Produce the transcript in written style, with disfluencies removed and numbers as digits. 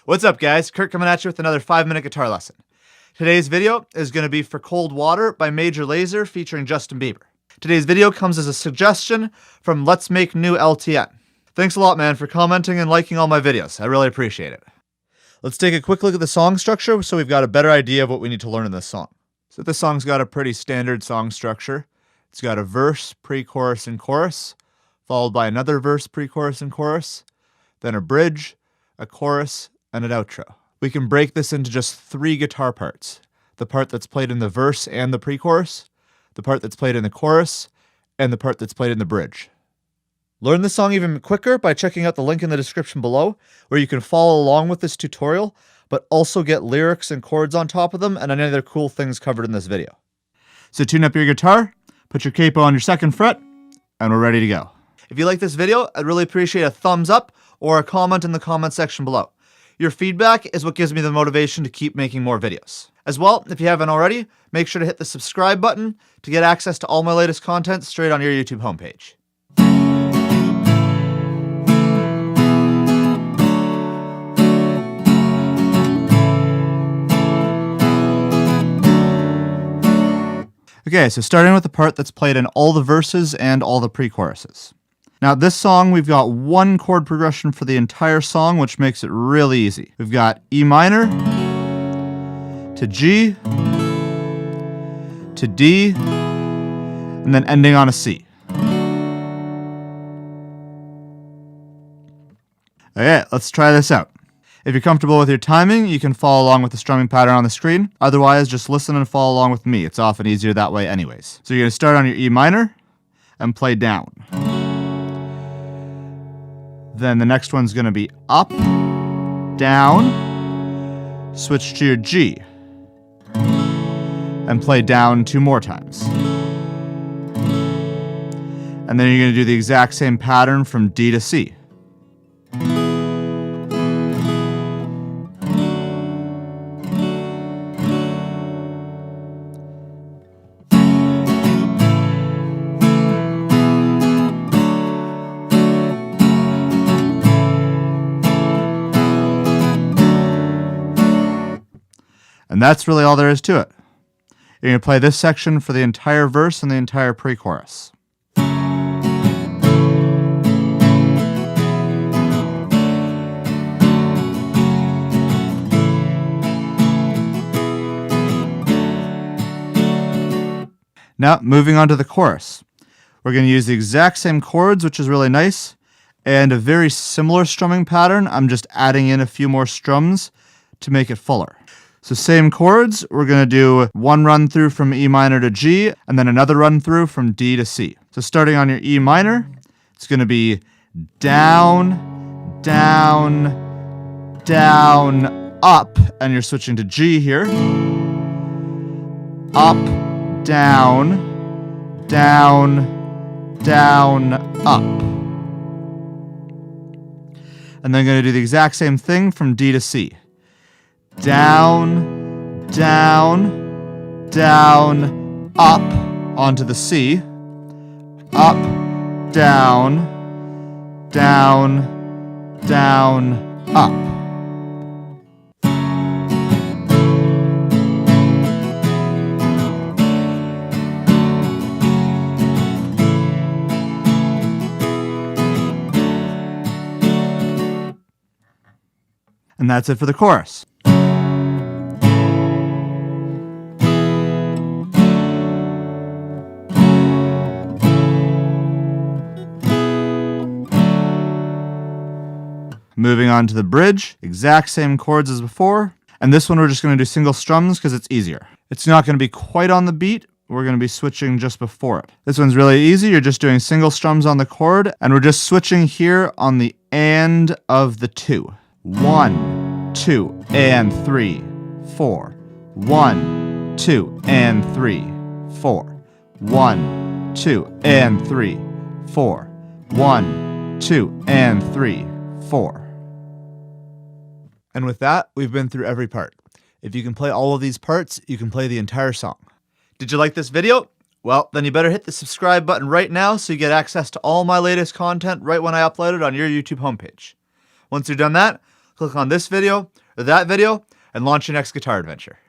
What's up, guys? Kurt coming at you with another 5-minute guitar lesson. Today's video is going to be for Cold Water by Major Lazer featuring Justin Bieber. Today's video comes as a suggestion from Let's Make New LTN. Thanks a lot, man, for commenting and liking all my videos. I really appreciate it. Let's take a quick look at the song structure so we've got a better idea of what we need to learn in this song. So this song's got a pretty standard song structure. It's got a verse, pre-chorus, and chorus, followed by another verse, pre-chorus, and chorus, then a bridge, a chorus, and an outro. We can break this into just 3 guitar parts. The part that's played in the verse and the pre-chorus, the part that's played in the chorus, and the part that's played in the bridge. Learn this song even quicker by checking out the link in the description below, where you can follow along with this tutorial, but also get lyrics and chords on top of them and any other cool things covered in this video. So tune up your guitar, put your capo on your 2nd fret, and we're ready to go. If you like this video, I'd really appreciate a thumbs up or a comment in the comment section below. Your feedback is what gives me the motivation to keep making more videos. As well, if you haven't already, make sure to hit the subscribe button to get access to all my latest content straight on your YouTube homepage. Okay, so starting with the part that's played in all the verses and all the pre-choruses. Now this song, we've got 1 chord progression for the entire song, which makes it really easy. We've got E minor, to G, to D, and then ending on a C. Okay, let's try this out. If you're comfortable with your timing, you can follow along with the strumming pattern on the screen. Otherwise, just listen and follow along with me. It's often easier that way anyways. So you're going to start on your E minor and play down. Then the next one's going to be up, down, switch to your G, and play down 2 more times. And then you're going to do the exact same pattern from D to C. And that's really all there is to it. You're going to play this section for the entire verse and the entire pre-chorus. Now, moving on to the chorus. We're going to use the exact same chords, which is really nice, and a very similar strumming pattern. I'm just adding in a few more strums to make it fuller. So same chords, we're going to do 1 run through from E minor to G, and then another run through from D to C. So starting on your E minor, it's going to be down, down, down, up, and you're switching to G here. Up, down, down, down, up. And then going to do the exact same thing from D to C. Down, down, down, up onto the C, up, down, down, down, up. And that's it for the chorus. Moving on to the bridge, exact same chords as before. And this one we're just going to do single strums because it's easier. It's not going to be quite on the beat. We're going to be switching just before it. This one's really easy. You're just doing single strums on the chord, and we're just switching here on the and of the 2. 1, 2, and 3, 4. 1, 2, and 3, 4. 1, 2, and 3, 4. 1, 2, and 3, 4. And with that, we've been through every part. If you can play all of these parts, you can play the entire song. Did you like this video? Well, then you better hit the subscribe button right now so you get access to all my latest content right when I upload it on your YouTube homepage. Once you've done that, click on this video or that video and launch your next guitar adventure.